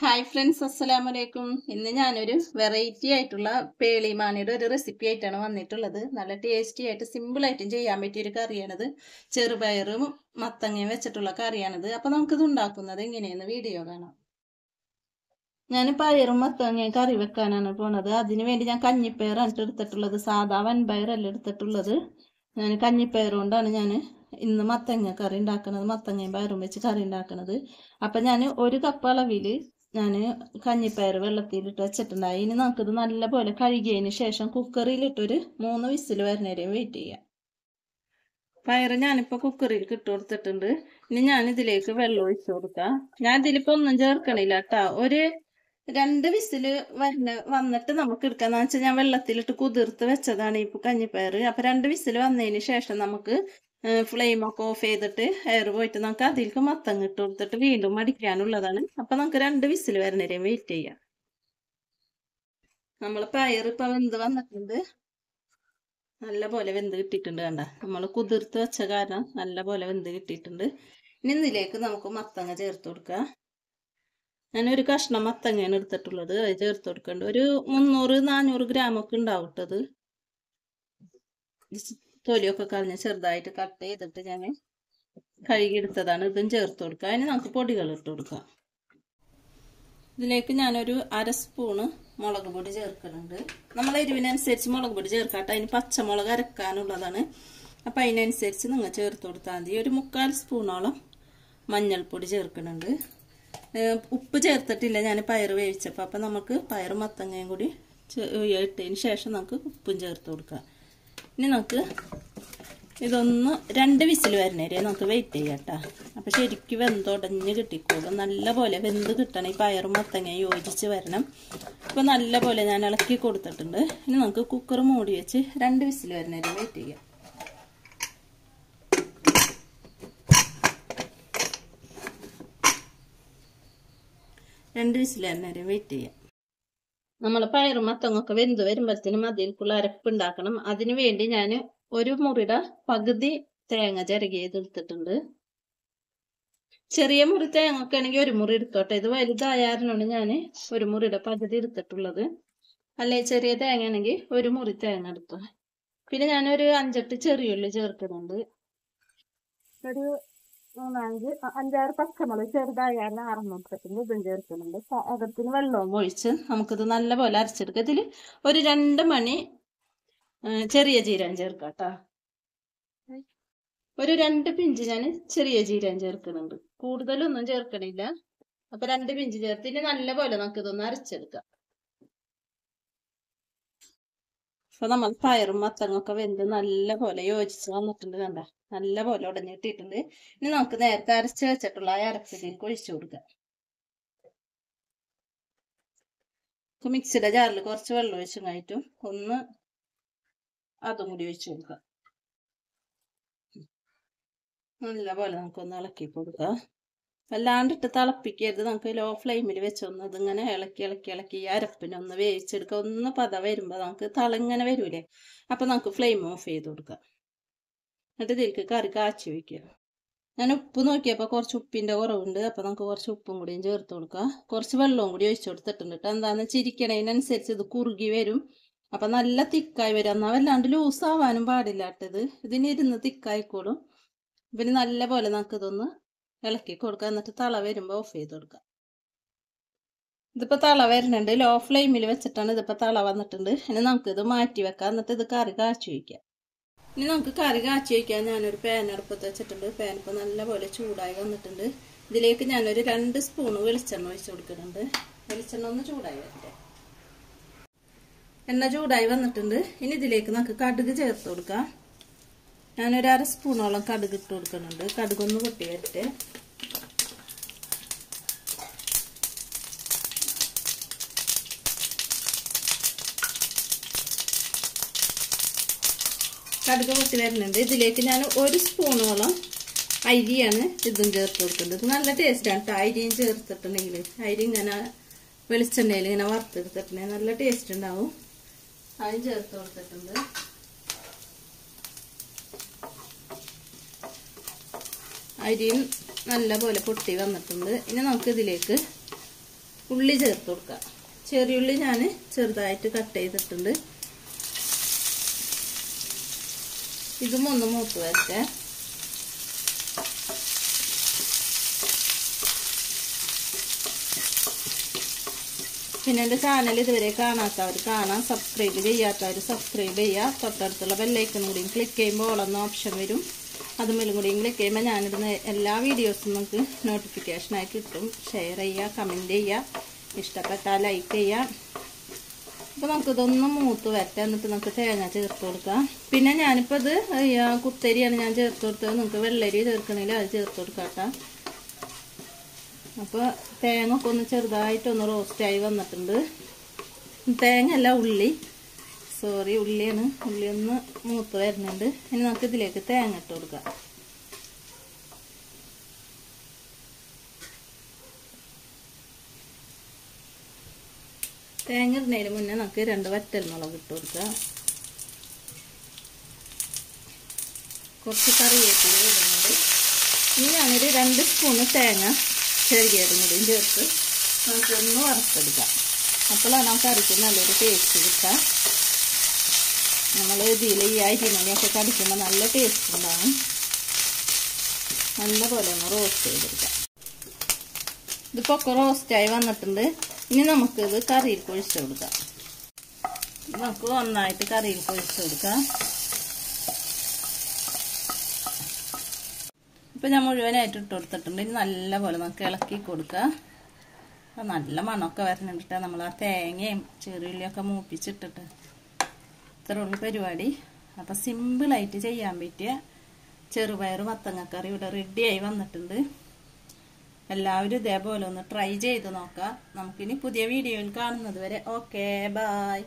Hi friends, അസ്സലാമു അലൈക്കും. ഇന്ന് ഞാനൊരു വെറൈറ്റി ആയിട്ടുള്ള പേളിമാണിയുടെ ഒരു റെസിപ്പി ആയിട്ടാണ് വന്നിട്ടുള്ളത്. നല്ല ടേസ്റ്റി ആയിട്ട് സിമ്പിൾ ആയിട്ടും ചെയ്യാൻ പറ്റിയൊരു കറിയാണിത്. ചെറുപയറും മത്തങ്ങയും വെച്ചിട്ടുള്ള കറിയാണിത്. അപ്പൊ നമുക്കിത് ഉണ്ടാക്കുന്നത് എങ്ങനെയെന്ന് വീഡിയോ കാണാം. ഞാൻ പയറും മത്തങ്ങയും കറി വെക്കാനാണ് പോണത്. അതിനു വേണ്ടി ഞാൻ കഞ്ഞിപ്പയറാണ് എടുത്തിട്ടുള്ളത്. സാധാ വൻപയറല്ല എടുത്തിട്ടുള്ളത്. ഞാൻ കഞ്ഞിപ്പയർ കൊണ്ടാണ് ഞാൻ ഇന്ന് മത്തങ്ങ കറി ഉണ്ടാക്കുന്നത്. മത്തങ്ങയും പയറും വെച്ച് കറി ഉണ്ടാക്കുന്നത്. അപ്പൊ ഞാൻ ഒരു കപ്പ് അളവിൽ ഞാൻ കഞ്ഞിപ്പയർ വെള്ളത്തിലിട്ട് വെച്ചിട്ടുണ്ടായി. ഇനി നമുക്കിത് നല്ലപോലെ കഴുകിയതിന് ശേഷം കുക്കറിലിട്ടൊരു 3 വിസിൽ വരുന്നവരെയും വെയിറ്റ് ചെയ്യാം. പയറ് ഞാനിപ്പോൾ കുക്കറിൽ ഇട്ട് കൊടുത്തിട്ടുണ്ട്. ഇനി ഞാൻ ഇതിലേക്ക് വെള്ളം ഒഴിച്ചു കൊടുക്കാം. ഞാൻ ഇതിലിപ്പോൾ ഒന്നും ചേർക്കണില്ല കേട്ടോ. ഒരു 2 വിസിൽ വന്നിട്ട് നമുക്ക് എടുക്കാന്ന് വെച്ചാൽ ഞാൻ വെള്ളത്തിലിട്ട് കുതിർത്ത് വെച്ചതാണ് ഈ കഞ്ഞിപ്പയർ. അപ്പൊ 2 വിസിൽ വന്നതിന് ശേഷം നമുക്ക് ഫ്ലെയിമൊക്കെ ഓഫ് ചെയ്തിട്ട് എയർ പോയിട്ട് നമുക്ക് അതിലേക്ക് മത്തങ്ങ ഇട്ട് കൊടുത്തിട്ട് വീണ്ടും അടിക്കാനുള്ളതാണ്. അപ്പൊ നമുക്ക് 2 വിസിൽ വരുന്നവരെയും വെയിറ്റ് ചെയ്യാം. നമ്മൾ പയർ ഇപ്പൊ വെന്ത് വന്നിട്ടുണ്ട്. നല്ല പോലെ വെന്ത് കിട്ടിയിട്ടുണ്ട്. കണ്ട, നമ്മൾ കുതിർത്ത് വെച്ച കാരണം നല്ല പോലെ വെന്ത് കിട്ടിയിട്ടുണ്ട്. ഇനി ഇതിലേക്ക് നമുക്ക് മത്തങ്ങ ചേർത്ത് കൊടുക്കുക. ഞാനൊരു കഷ്ണം മത്തങ്ങയാണ് എടുത്തിട്ടുള്ളത്. അത് ചേർത്ത് കൊടുക്കേണ്ട ഒരു 300-400 ഗ്രാമൊക്കെ ഉണ്ടാവും ഇട്ടത്. തൊലിയൊക്കെ കളഞ്ഞ് ചെറുതായിട്ട് കട്ട് ചെയ്തിട്ട് ഞാൻ കഴുകിയെടുത്തതാണ്. ഇതും ചേർത്ത് കൊടുക്കുക. അതിന് നമുക്ക് പൊടികൾ ഇട്ട് കൊടുക്കാം. ഇതിലേക്ക് ഞാനൊരു 1/2 സ്പൂണ് മുളക് പൊടി ചേർക്കുന്നുണ്ട്. നമ്മളെ എരിവിനനുസരിച്ച് മുളക് പൊടി ചേർക്കാട്ടെ. അതിന് പച്ചമുളക് അരക്കാനുള്ളതാണ്. അപ്പം അതിനനുസരിച്ച് നിങ്ങൾ ചേർത്ത് കൊടുത്താൽ മതി. ഒരു 3/4 സ്പൂണോളം മഞ്ഞൾപ്പൊടി ചേർക്കുന്നുണ്ട്. ഉപ്പ് ചേർത്തിട്ടില്ല ഞാൻ പയർ വേവിച്ചപ്പോൾ. അപ്പം നമുക്ക് പയറും മത്തങ്ങയും കൂടി ഇട്ടതിന് ശേഷം നമുക്ക് ഉപ്പും ചേർത്ത് കൊടുക്കാം. ഇനി നമുക്ക് ഇതൊന്ന് 2 വിസിൽ വരുന്നവരെ നമുക്ക് വെയിറ്റ് ചെയ്യാം കേട്ടോ. അപ്പം ശരിക്കും വെന്തുടഞ്ഞ് കിട്ടിക്കോളും. നല്ല പോലെ വെന്ത് കിട്ടണം. ഈ പയറും മത്തങ്ങയും യോജിച്ച് വരണം. അപ്പം നല്ല പോലെ ഞാൻ ഇളക്കി കൊടുത്തിട്ടുണ്ട്. ഇനി നമുക്ക് കുക്കർ മൂടി വെച്ച് 2 വിസിൽ വരുന്നവരെ വെയിറ്റ് ചെയ്യാം. രണ്ട് വിസിൽ വരുന്നവരെ വെയിറ്റ് ചെയ്യാം. നമ്മൾ പയറും മത്തങ്ങൊക്കെ വെന്ത് വരുമ്പോഴത്തേനും അതിൽക്കുള്ള അരപ്പുണ്ടാക്കണം. അതിനു വേണ്ടി ഞാൻ ഒരു മുറിയുടെ പകുതി തേങ്ങ ചിരകിയത് എടുത്തിട്ടുണ്ട്. ചെറിയ മുറി തേങ്ങ ഒക്കെ ആണെങ്കിൽ ഒരു മുറി എടുത്തോട്ടെ. ഇത് വലുതായാലാണ് ഞാൻ ഒരു മുറിയുടെ പകുതി എടുത്തിട്ടുള്ളത്. അല്ലെ ചെറിയ തേങ്ങ ആണെങ്കിൽ ഒരു മുറി തേങ്ങ എടുത്തോ. പിന്നെ ഞാനൊരു 5-8 ചെറിയുള്ളി ചേർക്കുന്നുണ്ട്. ഒരു 5-6 പച്ചമുളക് ചെറുതായാലും 600 ഇതും ചേർക്കുന്നുണ്ട്. അകത്തിന് വെള്ളവും ഒഴിച്ച് നമുക്കിത് നല്ലപോലെ അരച്ചെടുക്കാം. ഇതിൽ ഒരു 2 മണി ചെറിയ ജീരകം ചേർക്കാം കേട്ടോ. ഒരു 2 പിഞ്ച് ഞാൻ ചെറിയ ജീരകം ചേർക്കുന്നുണ്ട്. കൂടുതലൊന്നും ചേർക്കണില്ല. അപ്പൊ 2 പിഞ്ച് ചേർത്ത് ഇനി നല്ലപോലെ നമുക്ക് ഇതൊന്ന് അരച്ചെടുക്കാം. അപ്പൊ നമ്മൾ പയറും മത്തങ്ങൊക്കെ വെന്ത് നല്ല പോലെ യോജിച്ച് വന്നിട്ടുണ്ട്. കണ്ട, നല്ല പോലെ ഉടഞ്ഞിട്ടിട്ടുണ്ട്. ഇനി നമുക്ക് നേരത്തെ അരച്ച് വെച്ചിട്ടുള്ള ആ അരപ്പിലേക്ക് ഒഴിച്ചു കൊടുക്കാം. മിക്സിയുടെ ജാറിൽ കുറച്ച് വെള്ളം ഒഴിച്ചു കഴിഞ്ഞിട്ടും ഒന്ന് അതും കൂടി ഒഴിച്ചു കൊടുക്കാം. നല്ല പോലെ നമുക്കൊന്ന് ഇളക്കി കൊടുക്കാം. അല്ലാണ്ടിട്ട് തിളപ്പിക്കരുത്. നമുക്ക് ലോ ഫ്ലെയിമിൽ വെച്ചൊന്ന് ഇതിങ്ങനെ ഇളക്കി അരപ്പിനൊന്ന് വേവിച്ചെടുക്കുക. ഒന്ന് പത വരുമ്പോൾ നമുക്ക് തളിങ്ങനെ വരൂലേ, അപ്പൊ നമുക്ക് ഫ്ലെയിം ഓഫ് ചെയ്ത് കൊടുക്കാം. എന്നിട്ട് ഇതിലേക്ക് കറി കാച്ചി വയ്ക്കുക. ഞാൻ ഉപ്പ് നോക്കിയപ്പോൾ കുറച്ച് ഉപ്പിന്റെ കുറവുണ്ട്. അപ്പൊ നമുക്ക് കുറച്ച് ഉപ്പും കൂടിയും ചേർത്ത് കൊടുക്കാം. കുറച്ച് വെള്ളവും കൂടി ഒഴിച്ചു കൊടുത്തിട്ടുണ്ട്. എന്താന്ന് ചിരിക്കണതിനനുസരിച്ച് ഇത് കുറുകി വരും. അപ്പൊ നല്ല തിക്കായി വരും. എന്നാൽ വല്ലാണ്ട് ലൂസ് ആവാനും പാടില്ലാട്ടത്. ഇതിനിരുന്ന് തിക്കായിക്കോളും. പിന്നെ നല്ല പോലെ നമുക്ക് ഇതൊന്ന് ഇളക്കി കൊടുക്കുക. എന്നിട്ട് തള വരുമ്പോൾ ഓഫ് ചെയ്ത് കൊടുക്കുക. ഇതിപ്പോൾ തള വരുന്നുണ്ട്. ലോ ഫ്ലെയിമിൽ വെച്ചിട്ടാണ് ഇതിപ്പോൾ തള വന്നിട്ടുണ്ട്. ഇനി നമുക്കിത് മാറ്റി വെക്കാം. എന്നിട്ട് ഇത് കറി കാച്ചി വയ്ക്കാം. ഇനി നമുക്ക് കറി കാച്ചി വയ്ക്കാൻ ഞാനൊരു പാൻ അടുപ്പത്ത് വെച്ചിട്ടുണ്ട്. പാൻ ഇപ്പോൾ നല്ല പോലെ ചൂടായി വന്നിട്ടുണ്ട്. ഇതിലേക്ക് ഞാനൊരു 2 സ്പൂൺ വെളിച്ചെണ്ണ ഒഴിച്ചു കൊടുക്കുന്നുണ്ട്. വെളിച്ചെണ്ണ ഒന്ന് ചൂടായി വരട്ടെ. എണ്ണ ചൂടായി വന്നിട്ടുണ്ട്. ഇനി ഇതിലേക്ക് നമുക്ക് കടുക് ചേർത്ത് കൊടുക്കാം. ഞാനൊരു 1/2 സ്പൂണോളം കടുക് ഇട്ട് കൊടുക്കുന്നുണ്ട്. കടുകൊന്ന് പൊട്ടി വരട്ടെ. കടുക് പൊട്ടി വരുന്നുണ്ട്. ഇതിലേക്ക് ഞാൻ 1 സ്പൂണോളം അരിയാണ് ഇതും ചേർത്ത് കൊടുക്കുന്നത്. ഇത് നല്ല ടേസ്റ്റാണ് കേട്ടോ. അരിയും ചേർത്തിട്ടുണ്ടെങ്കിൽ അരി ഇങ്ങനെ വെളിച്ചെണ്ണയിൽ ഇങ്ങനെ വറുത്തെടുത്തിട്ടുണ്ടെങ്കിൽ നല്ല ടേസ്റ്റ് ഉണ്ടാവും. അതും ചേർത്ത് കൊടുത്തിട്ടുണ്ട്. അരിയും നല്ല പോലെ പൊട്ടി വന്നിട്ടുണ്ട്. ഇനി നമുക്ക് ഇതിലേക്ക് ഉള്ളി ചേർത്ത് കൊടുക്കാം. ചെറിയുള്ളി ഞാൻ ചെറുതായിട്ട് കട്ട് ചെയ്തിട്ടുണ്ട്. ഇതും ഒന്ന് മൂത്ത് വരട്ടെ. പിന്നെ എൻ്റെ ചാനൽ ഇതുവരെ കാണാത്തവർ കാണാം, സബ്സ്ക്രൈബ് ചെയ്യാത്തവർ സബ്സ്ക്രൈബ് ചെയ്യുക. തൊട്ടടുത്തുള്ള ബെല്ലൈക്കൺ കൂടിയും ക്ലിക്ക് ചെയ്യുമ്പോൾ ഓളെന്ന ഓപ്ഷൻ വരും. അതുമേലും കൂടിയും ക്ലിക്ക് ചെയ്യുമ്പോൾ ഞാനിടുന്ന എല്ലാ വീഡിയോസും നമുക്ക് നോട്ടിഫിക്കേഷനായി കിട്ടും. ഷെയർ ചെയ്യുക, കമൻറ്റ് ചെയ്യുക, ഇഷ്ടപ്പെട്ടാൽ ലൈക്ക് ചെയ്യുക. അപ്പോൾ നമുക്കിതൊന്ന് മൂത്ത് വരട്ടെ. എന്നിട്ട് നമുക്ക് തേങ്ങ ചേർത്ത് കൊടുക്കാം. പിന്നെ ഞാനിപ്പോൾ ഇത് കുത്തരിയാണ് ഞാൻ ചേർത്ത് കൊടുത്തത്. നിങ്ങൾക്ക് വെള്ളരി ചേർക്കണമെങ്കിൽ അത് ചേർത്ത് കൊടുക്കാം. അപ്പോൾ തേങ്ങ ഒക്കെ ഒന്ന് ചെറുതായിട്ടൊന്ന് റോസ്റ്റായി വന്നിട്ടുണ്ട്. തേങ്ങ അല്ല ഉള്ളി, സോറി ഉള്ളിയാണ്. ഉള്ളി ഒന്ന് മൂത്ത് വരുന്നുണ്ട്. ഇനി നമുക്ക് ഇതിലേക്ക് തേങ്ങ ഇട്ട് കൊടുക്കാം. തേങ്ങ ഇടുന്നതിന് മുന്നേ നമുക്ക് 2 വറ്റൽമുളക് ഇട്ട് കൊടുക്കാം. കുറച്ച് കറിവേപ്പില ഇടുന്നുണ്ട്. ഇനി ഞാനൊരു 2 സ്പൂണ് തേങ്ങ ചെറിയതും കൂടിയും ചേർത്ത് നമുക്കൊന്ന് വറുത്തെടുക്കാം. അപ്പോഴാണ് ആ കറിക്ക് നല്ലൊരു ടേസ്റ്റ് കിട്ടുക. നമ്മൾ ഇതിൽ ഈ അരിമണിയൊക്കെ കടിക്കുമ്പോൾ നല്ല ടേസ്റ്റ് ഉണ്ടാകും. നല്ലപോലെ ഒന്ന് റോസ്റ്റ് ചെയ്തെടുക്കാം. ഇതിപ്പോൾ ഒക്കെ റോസ്റ്റായി വന്നിട്ടുണ്ട്. ഇനി നമുക്കിത് കറിയിൽ കൊഴിച്ച് കൊടുക്കാം. നമുക്ക് ഒന്നായിട്ട് കറിയിൽ കൊഴിച്ച് കൊടുക്കാം. ഇപ്പം ഞാൻ മുഴുവനായിട്ട് ഇട്ട് കൊടുത്തിട്ടുണ്ട്. ഇനി നല്ലപോലെ നമുക്ക് ഇളക്കി കൊടുക്കുക. അപ്പം നല്ല മണമൊക്കെ വരണുണ്ടിട്ട് നമ്മൾ ആ തേങ്ങയും ചെറിയുള്ളിയൊക്കെ മൂപ്പിച്ചിട്ടിട്ട് ഇത്രയുള്ള പരിപാടി. അപ്പം സിമ്പിളായിട്ട് ചെയ്യാൻ പറ്റിയ ചെറുപയർ മത്തങ്ങക്കറി ഇവിടെ റെഡിയായി വന്നിട്ടുണ്ട്. എല്ലാവരും ഇതേപോലെ ഒന്ന് ട്രൈ ചെയ്ത് നോക്കാം. നമുക്കിനി പുതിയ വീഡിയോയിൽ കാണുന്നത് വരെ ഓക്കെ, ബൈ.